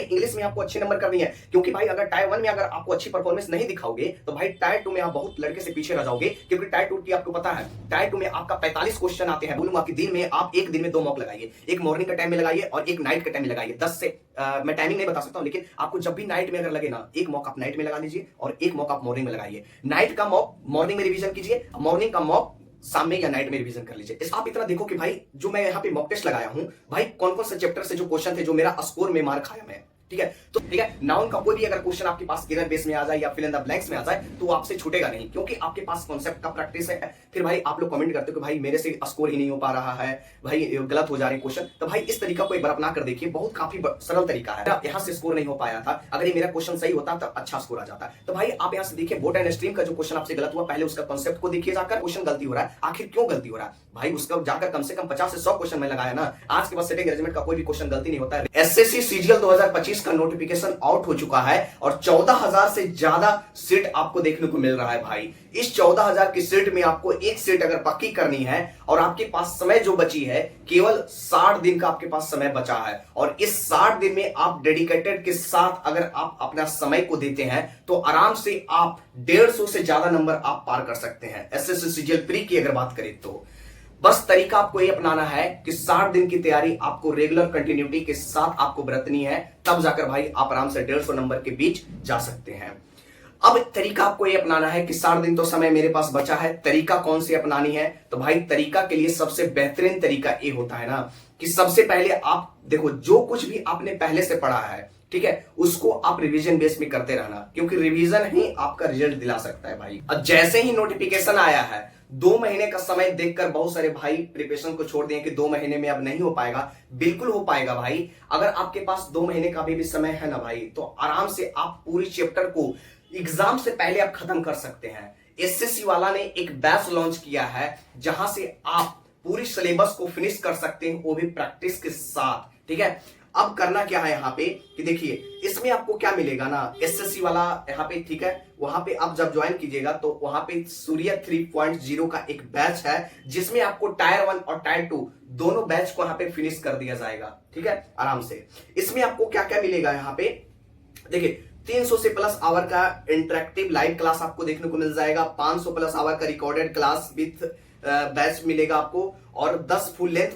English में आपको अच्छे नंबर करनी है, क्योंकि भाई अगर टायर 1 में अगर आपको अच्छी परफॉर्मेंस नहीं दिखाओगे तो भाई टायर 2 में आप बहुत लड़के से पीछे रह जाओगे, क्योंकि टायर 2 की आपको पता है टायर 2 में आपका 45 क्वेश्चन आते हैं। बोलूंगा कि दिन में आप एक दिन में 2 मॉक लगाइए, एक मॉर्निंग का टाइम में लगाइए और एक नाइट का टाइम में लगाइए। 10 से मैं टाइमिंग नहीं बता सकता हूं, लेकिन आपको जब भी नाइट में अगर लगे ना, एक मॉक आप नाइट में लगा लीजिए और एक मॉक आप मॉर्निंग में लगाइए। नाइट का मॉक मॉर्निंग में रिवीजन कीजिए, मॉर्निंग का मॉक शाम में या नाइट में रिवीजन कर लीजिए। आप इतना देखो कि भाई जो मैं यहाँ पे मॉक टेस्ट लगाया हूं, भाई कौन कौन से चैप्टर से जो क्वेश्चन थे जो मेरा स्कोर में मार खाया मैं, ठीक है। तो ठीक है, नाउन का कोई भी अगर क्वेश्चन आपके पास एरर बेस में आ जाए या फिल इन द ब्लैंक्स में आ जाए तो आपसे छूटेगा नहीं, क्योंकि आपके पास कॉन्सेप्ट का प्रैक्टिस है। फिर भाई आप लोग कमेंट करते हो कि भाई मेरे से स्कोर ही नहीं हो पा रहा है, भाई गलत हो जा रहे क्वेश्चन, तो भाई इस तरीका को एक बार अपना कर देखिए, बहुत काफी सरल तरीका है। यहाँ से स्कोर नहीं हो पाया था, अगर ये मेरा क्वेश्चन सही होता तो अच्छा स्कोर आ जाता। तो भाई आप यहाँ से देखिए, बोट एंड स्ट्रीम का जो क्वेश्चन आपसे गलत हुआ, पहले उसका कॉन्सेप्ट को देखिए जाकर, क्वेश्चन गलती हो रहा है, आखिर क्यों गलती हो रहा है भाई, उसका जाकर कम से कम 50 से 100 क्वेश्चन में लगाया ना। आज के बाद सेटिंग अरेंजमेंट का कोई भी क्वेश्चन गलती नहीं होता है। एसएससी सीजीएल 2025 का नोटिफिकेशन आउट हो चुका है और 14,000 से ज्यादा सीट आपको देखने को मिल रहा है भाई। इस 14,000 की सीट में आपको एक सीट अगर पक्की करनी है और आपके पास समय जो बची है केवल 60 दिन का आपके पास समय बचा है, और इस 60 दिन में आप डेडिकेटेड के साथ अगर आप अपना समय को देते हैं तो आराम से आप 150 से ज्यादा नंबर आप पार कर सकते हैं। एसएससी सीजीएल प्री की अगर बात करें तो बस तरीका आपको ये अपनाना है कि 60 दिन की तैयारी आपको रेगुलर कंटिन्यूटी के साथ आपको बरतनी है, तब जाकर भाई आप आराम से 150 नंबर के बीच जा सकते हैं। अब तरीका आपको ये अपनाना है कि 60 दिन तो समय मेरे पास बचा है, तरीका कौन सी अपनानी है, तो भाई तरीका के लिए सबसे बेहतरीन तरीका ये होता है ना कि सबसे पहले आप देखो जो कुछ भी आपने पहले से पढ़ा है, ठीक है, उसको आप रिवीजन बेस में करते रहना, क्योंकि रिवीजन ही आपका रिजल्ट दिला सकता है भाई। अब जैसे ही नोटिफिकेशन आया है, 2 महीने का समय देखकर बहुत सारे भाई प्रिपरेशन को छोड़ दिए कि 2 महीने में अब नहीं हो पाएगा। बिल्कुल हो पाएगा भाई, अगर आपके पास 2 महीने का भी समय है ना भाई, तो आराम से आप पूरी चैप्टर को एग्जाम से पहले आप खत्म कर सकते हैं। एसएससी वाला ने एक बैच लॉन्च किया है जहां से आप पूरी सिलेबस को फिनिश कर सकते हैं, वो भी प्रैक्टिस के साथ, ठीक है। अब करना क्या है यहाँ पे कि देखिए इसमें आपको क्या मिलेगा ना, एसएससी वाला यहाँ पे, ठीक है, वहां पे आप जब ज्वाइन कीजिएगा तो वहां पे सूर्य 3.0 का एक बैच है जिसमें आपको टायर 1 और टायर 2 दोनों बैच को यहाँ पे फिनिश कर दिया जाएगा, ठीक है, आराम से। इसमें आपको क्या क्या मिलेगा यहाँ पे देखिए, 300 से प्लस आवर का इंटरेक्टिव लाइव क्लास आपको देखने को मिल जाएगा, 500 प्लस आवर का रिकॉर्डेड क्लास विथ बैच मिलेगा आपको, और 10 फुल लेंथ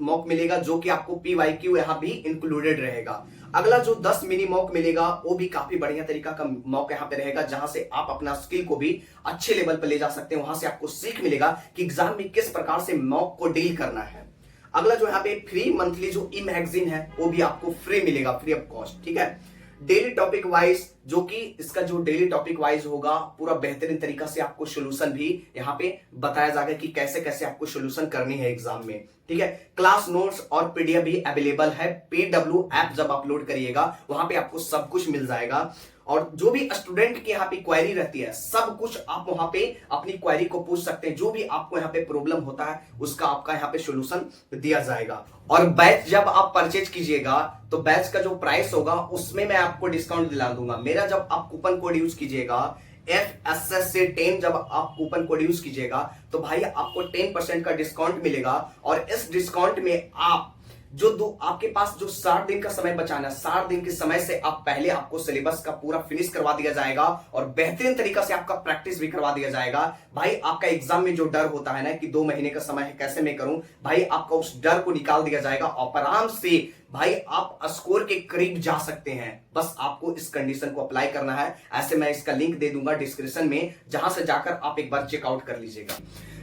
मॉक मिलेगा जो कि आपको पीवाईक्यू यहाँ भी इंक्लूडेड रहेगा। अगला जो 10 मिनी मॉक मिलेगा वो भी काफी बढ़िया तरीका का मॉक यहाँ पे रहेगा, जहां से आप अपना स्किल को भी अच्छे लेवल पर ले जा सकते हैं। वहां से आपको सीख मिलेगा कि एग्जाम में किस प्रकार से मॉक को डील करना है। अगला जो यहाँ पे फ्री मंथली जो ई मैगजीन है वो भी आपको फ्री मिलेगा, फ्री ऑफ कॉस्ट, ठीक है। डेली टॉपिक वाइज, जो कि इसका जो डेली टॉपिक वाइज होगा पूरा बेहतरीन तरीका से आपको सोल्यूशन भी यहाँ पे बताया जाएगा कि कैसे कैसे आपको सोल्यूशन करनी है एग्जाम में, ठीक है। क्लास नोट्स और पीडीएफ भी अवेलेबल है। पीडब्ल्यू ऐप जब अपलोड करिएगा वहां पे आपको सब कुछ मिल जाएगा, और जो भी स्टूडेंट की यहाँ पे क्वेरी रहती है सब कुछ आप वहां पे अपनी क्वेरी को पूछ सकते हैं। जो भी आपको यहाँ पे प्रॉब्लम होता है उसका आपका यहाँ पे सॉल्यूशन दिया जाएगा। और बैच जब आप परचेज कीजिएगा तो बैच का जो प्राइस होगा उसमें मैं आपको डिस्काउंट दिला दूंगा। मेरा जब आप कूपन कोड यूज कीजिएगा FSS10 जब आप कूपन कोड यूज कीजिएगा तो भाई आपको 10% का डिस्काउंट मिलेगा, और इस डिस्काउंट में आप जो आपके पास जो 60 दिन का समय बचाना, 60 दिन के समय से आप पहले आपको सिलेबस का पूरा फिनिश करवा दिया जाएगा और बेहतरीन तरीका से आपका प्रैक्टिस भी करवा दिया जाएगा। भाई आपका एग्जाम में जो डर होता है ना कि 2 महीने का समय है कैसे मैं करूं, भाई आपका उस डर को निकाल दिया जाएगा और आराम से भाई आप स्कोर के करीब जा सकते हैं। बस आपको इस कंडीशन को अप्लाई करना है। ऐसे मैं इसका लिंक दे दूंगा डिस्क्रिप्शन में, जहां से जाकर आप एक बार चेकआउट कर लीजिएगा।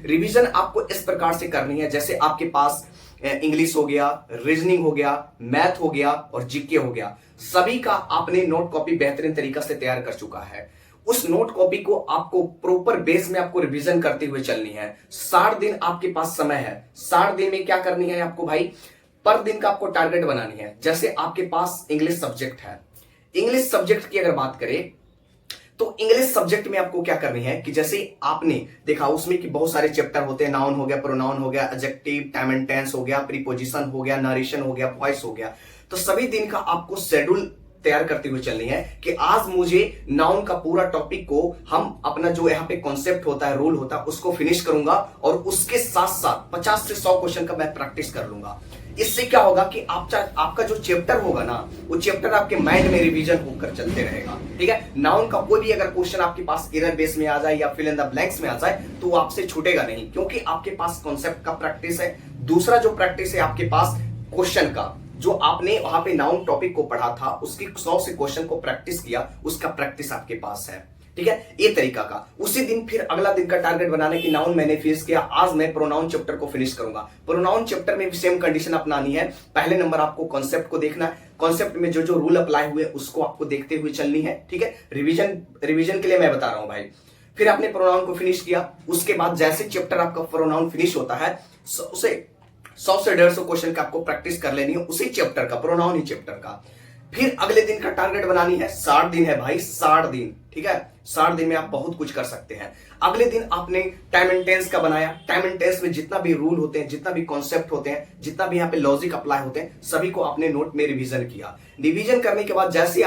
रिवीजन आपको इस प्रकार से करनी है, जैसे आपके पास इंग्लिश हो गया, रीजनिंग हो गया, मैथ हो गया और जीके हो गया, सभी का आपने नोट कॉपी बेहतरीन तरीका से तैयार कर चुका है। उस नोट कॉपी को आपको प्रॉपर बेस में आपको रिवीजन करते हुए चलनी है। 60 दिन आपके पास समय है। 60 दिन में क्या करनी है आपको भाई, पर दिन का आपको टारगेट बनानी है। जैसे आपके पास इंग्लिश सब्जेक्ट है, इंग्लिश सब्जेक्ट की अगर बात करें तो इंग्लिश सब्जेक्ट में आपको क्या करनी है कि जैसे आपने देखा उसमें कि बहुत सारे चैप्टर होते हैं, नाउन हो गया, प्रोनाउन हो गया, एडजेक्टिव, टाइम एंड टेंस हो गया, प्रीपोजिशन हो गया, नरेशन हो गया, वॉइस हो गया। तो सभी दिन का आपको शेड्यूल तैयार करते हुए चलनी है कि आज मुझे नाउन का पूरा टॉपिक को हम अपना जो यहाँ पे कॉन्सेप्ट होता है, रूल होता है, उसको फिनिश करूंगा और उसके साथ साथ 50 से 100 क्वेश्चन का मैं प्रैक्टिस कर लूंगा। इससे क्या होगा कि आपका जो चैप्टर होगा ना, वो चैप्टर आपके माइंड में रिवीजन होकर चलते रहेगा। ठीक है, नाउन का कोई भी अगर क्वेश्चन आपके पास एरर बेस में आ जाए या फिल इन द ब्लैंक्स में आ जाए तो वो आपसे छूटेगा नहीं, क्योंकि आपके पास कॉन्सेप्ट का प्रैक्टिस है। दूसरा जो प्रैक्टिस है आपके पास क्वेश्चन का, जो आपने वहां पे नाउन टॉपिक को पढ़ा था उसकी 100 से क्वेश्चन को प्रैक्टिस किया, उसका प्रैक्टिस आपके पास है। ठीक है, ये तरीका का। उसी दिन फिर अगला दिन का टारगेट बनाने की नाउन मैंने फिनिश किया, आज मैं प्रोनाउन चैप्टर को फिनिश करूंगा। प्रोनाउन चैप्टर में भी सेम कंडीशन अपनानी है। पहले नंबर आपको कॉन्सेप्ट को देखना है, कॉन्सेप्ट में जो जो रूल अप्लाई हुए उसको आपको देखते हुए चलनी है। ठीक है, रिवीजन के लिए मैं बता रहा हूं भाई। फिर आपने प्रोनाउन को फिनिश किया, उसके बाद जैसे चैप्टर आपका प्रोनाउन फिनिश होता है उसे 100 से 150 क्वेश्चन का आपको प्रैक्टिस कर लेनी है उसी चैप्टर का, प्रोनाउन ही चैप्टर का। फिर अगले दिन का टारगेट बनानी है, 60 दिन है भाई, 60 दिन। ठीक है, 60 दिन में आप बहुत कुछ कर सकते हैं। अगले दिन आपने टाइम एंड टेंस का बनाया। टाइम एंड टेंस में जितना भी रूल होते हैं, जितना भी कॉन्सेप्ट होते हैं, जितना भी यहाँ पे लॉजिक अप्लाई होते हैं, सभी को आपने नोट में रिवीजन किया। रिवीजन करने के बाद जैसे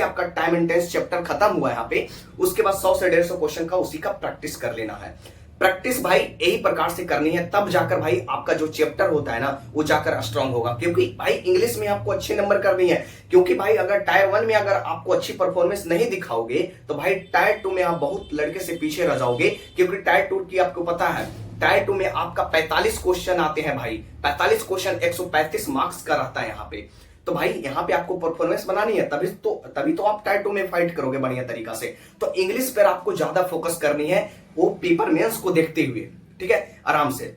आपका टाइम एंड टेंस चैप्टर खत्म हुआ यहाँ पे, उसके बाद 100 से 150 क्वेश्चन का उसी का प्रैक्टिस कर लेना है। प्रैक्टिस भाई यही प्रकार से करनी है, तब जाकर भाई आपका जो चैप्टर होता है ना वो जाकर स्ट्रांग होगा। क्योंकि भाई इंग्लिश में आपको अच्छे नंबर करनी है, क्योंकि भाई अगर टायर 1 में अगर आपको अच्छी परफॉर्मेंस नहीं दिखाओगे तो भाई टायर 2 में आप बहुत लड़के से पीछे रह जाओगे। क्योंकि टायर 2 की आपको पता है, टायर 2 में आपका 45 क्वेश्चन आते हैं भाई, 45 क्वेश्चन 135 मार्क्स का रहता है यहाँ पे। तो भाई यहाँ पे आपको परफॉर्मेंस बनानी है, तभी तो आप टायर 2 में फाइट करोगे बढ़िया तरीका से। तो इंग्लिश पर आपको ज्यादा फोकस करनी है, वो पेपर मेंस को देखते हुए। ठीक है, आराम से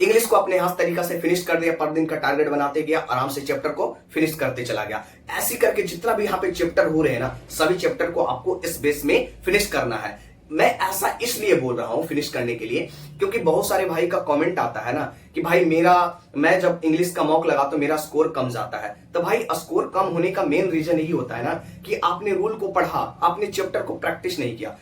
इंग्लिश को अपने हाथ तरीका से फिनिश कर दिया, पर दिन का टारगेट बनाते गया, आराम से चैप्टर को फिनिश करते चला गया। ऐसे करके जितना भी यहाँ पे चैप्टर हो रहे हैं ना, सभी चैप्टर को आपको इस बेस में फिनिश करना है। मैं ऐसा इसलिए बोल रहा हूं फिनिश करने के लिए, क्योंकि बहुत सारे भाई का कमेंट आता है ना कि भाई मैं जब इंग्लिश का मॉक लगा तो मेरा स्कोर कम जाता है। तो भाई स्कोर कम होने का मेन रीजन यही होता है ना कि आपने रूल को पढ़ा, आपने चैप्टर को प्रैक्टिस नहीं किया।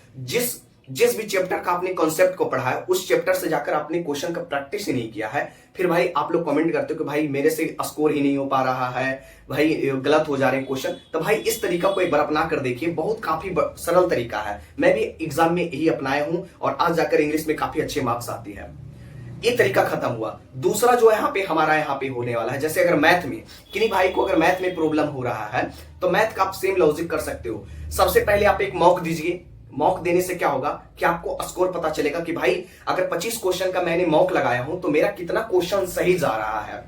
जिस भी चैप्टर का आपने कॉन्सेप्ट को पढ़ा है, उस चैप्टर से जाकर आपने क्वेश्चन का प्रैक्टिस ही नहीं किया है। फिर भाई आप लोग कमेंट करते हो कि भाई मेरे से स्कोर ही नहीं हो पा रहा है, भाई गलत हो जा रहे हैं क्वेश्चन। तो भाई इस तरीका को एक बार अपना कर देखिए, बहुत काफी सरल तरीका है। मैं भी एग्जाम में यही अपनाया हूं और आज जाकर इंग्लिश में काफी अच्छे मार्क्स आती है। ये तरीका खत्म हुआ। दूसरा जो हमारा यहाँ पे होने वाला है, जैसे अगर मैथ में किन्हीं भाई को अगर मैथ में प्रॉब्लम हो रहा है तो मैथ का आप सेम लॉजिक कर सकते हो। सबसे पहले आप एक मॉक दीजिए। मॉक देने से क्या होगा कि आपको स्कोर पता चलेगा कि भाई अगर 25 क्वेश्चन का मैंने मॉक लगाया हूं तो मेरा कितना क्वेश्चन सही जा रहा है।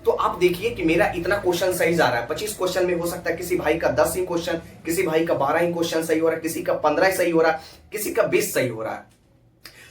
तो आप देखिए कि मेरा इतना क्वेश्चन सही जा रहा है। 25 क्वेश्चन में हो सकता है किसी भाई का 10 ही क्वेश्चन, किसी भाई का 12 ही क्वेश्चन सही हो रहा है, किसी का 15 ही सही हो रहा है, किसी का 20 सही हो रहा है।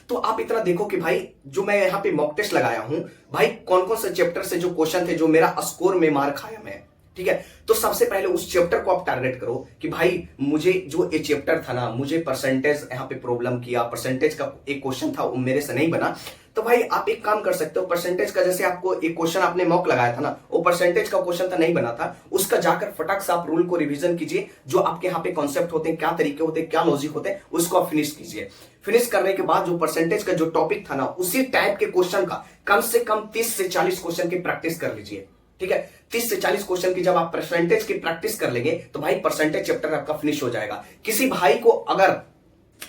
तो आप इतना देखो कि भाई जो मैं यहाँ पे मॉक टेस्ट लगाया हूं, भाई कौन कौन से चैप्टर से जो क्वेश्चन थे जो मेरा स्कोर में मार खाया मैं। ठीक है, तो सबसे पहले उस चैप्टर को आप टारगेट करो कि भाई मुझे जो ये चैप्टर था ना, मुझे परसेंटेज यहाँ पे प्रॉब्लम किया, परसेंटेज का एक क्वेश्चन था वो मेरे से नहीं बना। तो भाई आप एक काम कर सकते हो, परसेंटेज का जैसे आपको एक क्वेश्चन आपने मॉक लगाया था ना, वो परसेंटेज का क्वेश्चन था नहीं बना था, उसका जाकर फटाक से आप रूल को रिवीजन कीजिए। जो आपके यहाँ पे कॉन्सेप्ट होते हैं, क्या तरीके होते हैं, क्या लॉजिक होते हैं, उसको आप फिनिश कीजिए। फिनिश करने के बाद जो परसेंटेज का जो टॉपिक था ना, उसी टाइप के क्वेश्चन का कम से कम 30 से 40 क्वेश्चन की प्रैक्टिस कर लीजिए। ठीक है, 30 से 40 क्वेश्चन की जब आप परसेंटेज की प्रैक्टिस कर लेंगे तो भाई परसेंटेज चैप्टर आपका फिनिश हो जाएगा। किसी भाई को अगर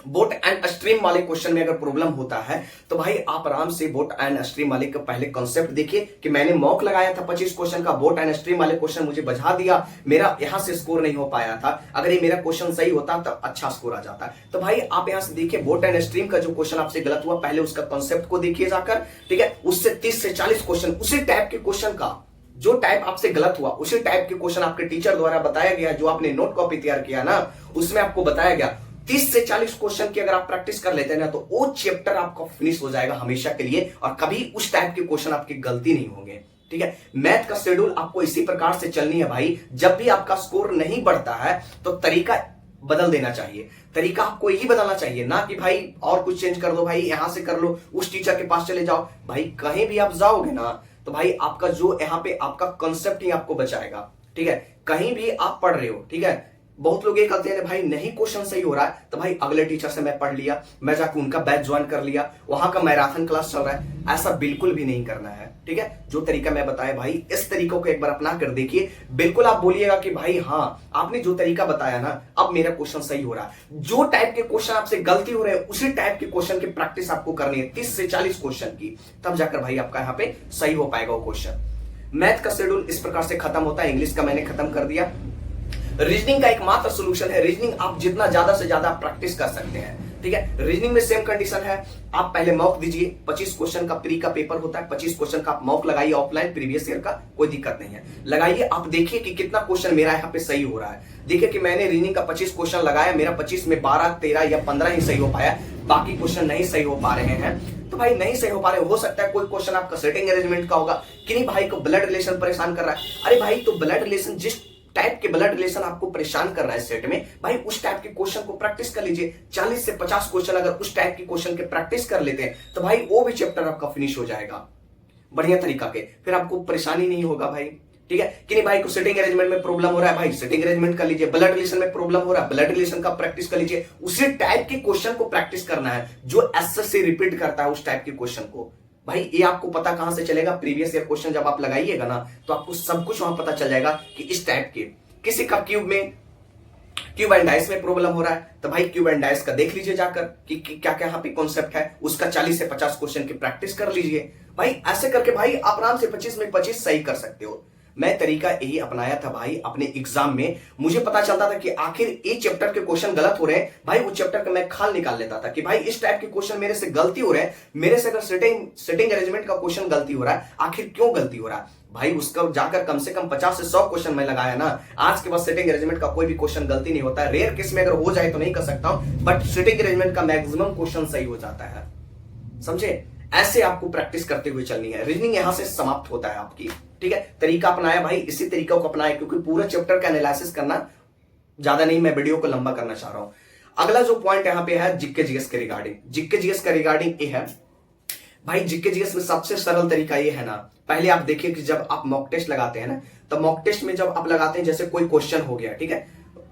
बोट एंड स्ट्रीम वाले क्वेश्चन में अगर प्रॉब्लम होता है तो भाई आप आराम से बोट एंड स्ट्रीम वाले का पहले कॉन्सेप्ट देखिए कि मैंने मॉक लगाया था 25 क्वेश्चन का, बोट एंड स्ट्रीम वाले क्वेश्चन मुझे बजा दिया, मेरा यहां से स्कोर नहीं हो पाया था। अगर ये मेरा क्वेश्चन सही होता तो अच्छा स्कोर आ जाता। तो भाई आप यहां से देखिए बोट एंड स्ट्रीम का जो क्वेश्चन आपसे गलत हुआ, पहले उसका कॉन्सेप्ट को देखिए जाकर। ठीक है, उससे 30 से 40 क्वेश्चन उसी टाइप के क्वेश्चन का, जो टाइप आपसे गलत हुआ उसी टाइप के क्वेश्चन आपके टीचर द्वारा बताया गया, जो आपने नोट कॉपी तैयार किया ना उसमें आपको बताया गया। 30 से 40 क्वेश्चन की अगर आप प्रैक्टिस कर लेते हैं ना तो वो चैप्टर आपका फिनिश हो जाएगा हमेशा के लिए, और कभी उस टाइप के क्वेश्चन आपकी गलती नहीं होंगे। ठीक है, मैथ का शेड्यूल आपको इसी प्रकार से चलनी है भाई। जब भी आपका स्कोर नहीं बढ़ता है तो तरीका बदल देना चाहिए, तरीका आपको यही बदलना चाहिए, ना कि भाई और कुछ चेंज कर दो, भाई यहां से कर लो, उस टीचर के पास चले जाओ। भाई कहीं भी आप जाओगे ना तो भाई आपका जो यहाँ पे आपका कॉन्सेप्ट ही आपको बचाएगा। ठीक है, कहीं भी आप पढ़ रहे हो, ठीक है, बहुत लोग ये कहते हैं भाई नहीं क्वेश्चन सही हो रहा है तो भाई अगले टीचर से मैं पढ़ लिया, मैं जाकर उनका बैच ज्वाइन कर लिया, वहां का मैराथन क्लास चल रहा है। ऐसा बिल्कुल भी नहीं करना है, ठीक है। जो तरीका मैं बताया भाई इस तरीकों को एक बार अपना कर देखिए, बिल्कुल आप बोलिएगा कि भाई हाँ आपने जो तरीका बताया ना अब मेरा क्वेश्चन सही हो रहा है। जो टाइप के क्वेश्चन आपसे गलती हो रहे हैं उसी टाइप के क्वेश्चन की प्रैक्टिस आपको करनी है 30 से 40 क्वेश्चन की, तब जाकर भाई आपका यहाँ पे सही हो पाएगा वो क्वेश्चन। मैथ का शेड्यूल इस प्रकार से खत्म होता है, इंग्लिश का मैंने खत्म कर दिया। रीजनिंग का एकमात्र सोल्यूशन है, रीजनिंग आप जितना ज्यादा से ज्यादा प्रैक्टिस कर सकते हैं, ठीक है। रीजनिंग में सेम कंडीशन है, आप पहले मॉक दीजिए, 25 क्वेश्चन का प्री का पेपर होता है, 25 क्वेश्चन का आप मॉक लगाइए ऑफलाइन प्रीवियस ईयर का, कोई दिक्कत नहीं है, लगाइए। आप देखिए कि कितना क्वेश्चन मेरा यहाँ पे सही हो रहा है। देखिए कि मैंने रीजनिंग का 25 क्वेश्चन लगाया, मेरा 25 में 12, 13 या 15 ही सही हो पाया, बाकी क्वेश्चन नहीं सही हो पा रहे हैं। तो भाई नहीं सही हो पा रहे, हो सकता है कोई क्वेश्चन आपका सेटिंग अरेंजमेंट का होगा, किन्हीं भाई को ब्लड रिलेशन परेशान कर रहा है। अरे भाई तो ब्लड रिलेशन, जिस टाइप के ब्लड रिलेशन आपको परेशान कर रहा है सेट में, भाई उस टाइप के क्वेश्चन को प्रैक्टिस कर लीजिए। 40 से 50 क्वेश्चन अगर उस टाइप के क्वेश्चन के प्रैक्टिस कर लेते हैं तो भाई वो भी चैप्टर आपका फिनिश हो जाएगा बढ़िया तरीका के, फिर आपको परेशानी नहीं होगा भाई, ठीक है। कि नहीं भाई को सेटिंग अरेंजमेंट में प्रॉब्लम हो रहा है, भाई सेटिंग अरेंजमेंट कर लीजिए। ब्लड रिलेशन में प्रॉब्लम हो रहा है, ब्लड रिलेशन का प्रैक्टिस कर लीजिए। उसी टाइप के क्वेश्चन को प्रैक्टिस करना है जो एसएससी रिपीट करता है उस टाइप के क्वेश्चन को। भाई ये आपको पता कहां से चलेगा, प्रीवियस ईयर क्वेश्चन जब आप लगाइएगा ना तो आपको सब कुछ वहां पता चल जाएगा कि इस टाइप के किसी का क्यूब एंड डाइस में प्रॉब्लम हो रहा है तो भाई क्यूब एंड डाइस का देख लीजिए जाकर कि क्या क्या यहाँ पे कॉन्सेप्ट है, उसका 40 से 50 क्वेश्चन की प्रैक्टिस कर लीजिए। भाई ऐसे करके भाई आप आराम से 25 में 25 सही कर सकते हो। मैं तरीका यही अपनाया था भाई अपने एग्जाम में। मुझे पता चलता था कि आखिर एक चैप्टर के क्वेश्चन गलत हो रहे हैं, भाई वो चैप्टर का मैं खाल निकाल लेता था कि भाई इस टाइप के क्वेश्चन मेरे से गलती हो रहे हैं, मेरे से अगर सेटिंग अरेंजमेंट का क्वेश्चन गलती हो रहा है, आखिर क्यों गलती हो रहा है। भाई उसका जाकर कम से कम 50 से 100 क्वेश्चन मैं लगाया ना, आज के बाद सेटिंग अरेंजमेंट का कोई भी क्वेश्चन गलती नहीं होता है। रेयर केस में अगर हो जाए तो नहीं कर सकता हूं, बट सेटिंग अरेंजमेंट का मैक्सिमम क्वेश्चन सही हो जाता है, समझे। ऐसे आपको प्रैक्टिस करते हुए चलनी है। रीजनिंग यहां से समाप्त होता है आपकी, ठीक है। तरीका अपनाया भाई, इसी तरीका को अपनाया, क्योंकि पूरा चैप्टर का एनालिसिस करना ज्यादा नहीं, मैं वीडियो को लंबा करना चाह रहा हूं। अगला जो पॉइंट यहां पे है जीके जीएस के रिगार्डिंग, जीके जीएस का रिगार्डिंग ये है भाई, जीके जीएस में सबसे सरल तरीका ये है ना, पहले आप देखिए कि जब आप मॉक टेस्ट लगाते हैं ना, तो मॉक टेस्ट में जब आप लगाते हैं, जैसे कोई क्वेश्चन हो गया, ठीक है,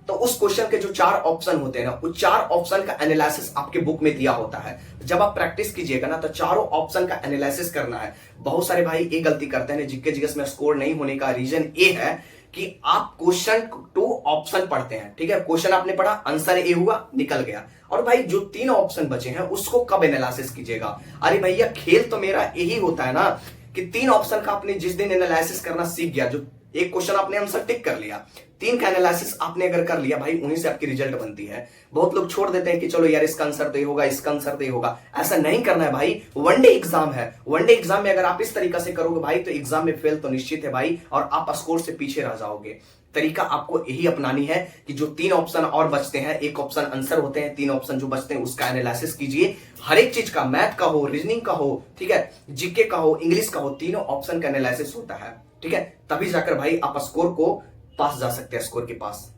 तो उस क्वेश्चन के जो 4 ऑप्शन होते हैं ना, उस 4 ऑप्शन का एनालिसिस आपके बुक में दिया होता है। जब आप प्रैक्टिस कीजिएगा ना तो चारों ऑप्शन का एनालिसिस करना है। बहुत सारे भाई ये गलती करते हैं, जीके जीएस में स्कोर नहीं होने का रीजन ये है कि आप क्वेश्चन 2 ऑप्शन पढ़ते हैं, ठीक है, क्वेश्चन आपने पढ़ा, आंसर ए हुआ, निकल गया, और भाई जो 3 ऑप्शन बचे हैं उसको कब एनालिसिस कीजिएगा। अरे भैया खेल तो मेरा यही होता है ना कि 3 ऑप्शन का आपने जिस दिन एनालिसिस करना सीख गया, जो एक क्वेश्चन आपने आंसर टिक कर लिया, 3 का एनालिसिस आपने अगर कर लिया भाई, उन्हीं से आपकी रिजल्ट बनती है। बहुत लोग छोड़ देते हैं कि चलो यार इसका आंसर तो ये होगा, इसका आंसर तो ये होगा, ऐसा नहीं करना है भाई। वनडे एग्जाम है, वनडे एग्जाम में अगर आप इस तरीका से करोगे भाई तो एग्जाम में फेल तो निश्चित है भाई, और आप स्कोर से पीछे रह जाओगे। तरीका आपको यही अपनानी है कि जो 3 ऑप्शन और बचते हैं, एक ऑप्शन आंसर होते हैं, 3 ऑप्शन जो बचते हैं उसका एनालिसिस कीजिए। हर एक चीज का, मैथ का हो, रीजनिंग का हो, ठीक है, जीके का हो, इंग्लिश का हो, तीनों ऑप्शन का एनालिसिस होता है, ठीक है। तभी जाकर भाई आप स्कोर को पास जा सकते हैं, स्कोर के पास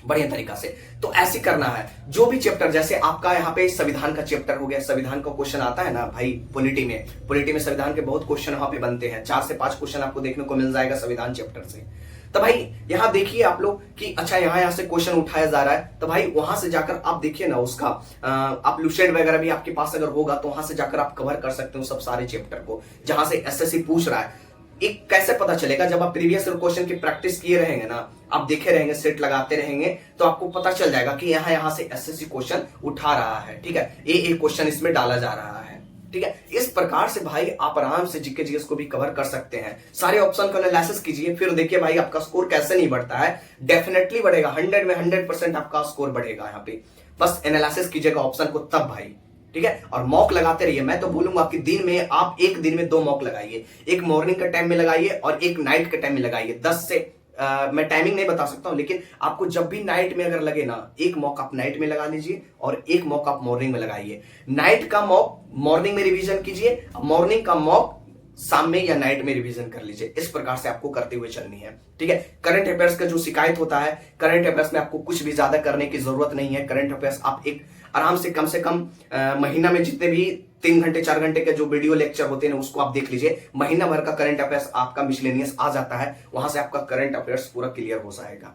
बढ़िया तरीका से। तो ऐसे करना है जो भी चैप्टर, जैसे आपका यहाँ पे संविधान का चैप्टर हो गया, संविधान का क्वेश्चन आता है ना भाई पॉलिटी में संविधान के बहुत क्वेश्चन यहाँ पे बनते हैं, 4 से 5 क्वेश्चन आपको देखने को मिल जाएगा संविधान चैप्टर से। तो भाई यहाँ देखिए आप लोग कि अच्छा यहाँ से क्वेश्चन उठाया जा रहा है, तो भाई वहां से जाकर आप देखिए ना उसका आप लुसेंट वगैरह भी आपके पास अगर होगा तो वहां से जाकर आप कवर कर सकते हो सब सारे चैप्टर को जहां से एसएससी पूछ रहा है। एक कैसे पता चलेगा, जब आप प्रीवियस क्वेश्चन की प्रैक्टिस किए रहेंगे ना, आप देखे रहेंगे, सेट लगाते रहेंगे, तो आपको पता चल जाएगा कि यहाँ से एसएससी क्वेश्चन उठा रहा है, ठीक है, ये क्वेश्चन इसमें डाला जा रहा है, ठीक है। इस प्रकार से भाई आप आराम से जीके जीएस को भी कवर कर सकते हैं। सारे ऑप्शन का एनालिसिस कीजिए, फिर देखिए भाई आपका स्कोर कैसे नहीं बढ़ता है, डेफिनेटली बढ़ेगा, 100 में 100% आपका स्कोर बढ़ेगा। यहाँ पे बस एनालिसिस कीजिएगा ऑप्शन को तब भाई, ठीक है, और मॉक लगाते रहिए। मैं तो बोलूंगा कि दिन में आप एक दिन में 2 मॉक लगाइए, एक मॉर्निंग के टाइम में लगाइए और एक नाइट के टाइम में लगाइए। 10 से मैं टाइमिंग नहीं बता सकता हूं, लेकिन आपको जब भी नाइट में अगर लगे ना, एक मॉक आप नाइट में लगा लीजिए और एक मॉक आप मॉर्निंग में लगाइए। नाइट का मॉक मॉर्निंग में रिवीजन कीजिए, मॉर्निंग का मॉक शाम में या नाइट में रिवीजन कर लीजिए। इस प्रकार से आपको करते हुए चलनी है, ठीक है। करंट अफेयर्स का जो शिकायत होता है, करंट अफेयर्स में आपको कुछ भी ज्यादा करने की जरूरत नहीं है। करंट अफेयर्स आप एक आराम से कम महीना में जितने भी 3 घंटे 4 घंटे के जो वीडियो लेक्चर होते हैं उसको आप देख लीजिए। महीना भर का करंट अफेयर्स आपका मिसलेनियस आ जाता है, वहां से आपका करंट अफेयर्स पूरा क्लियर हो जाएगा।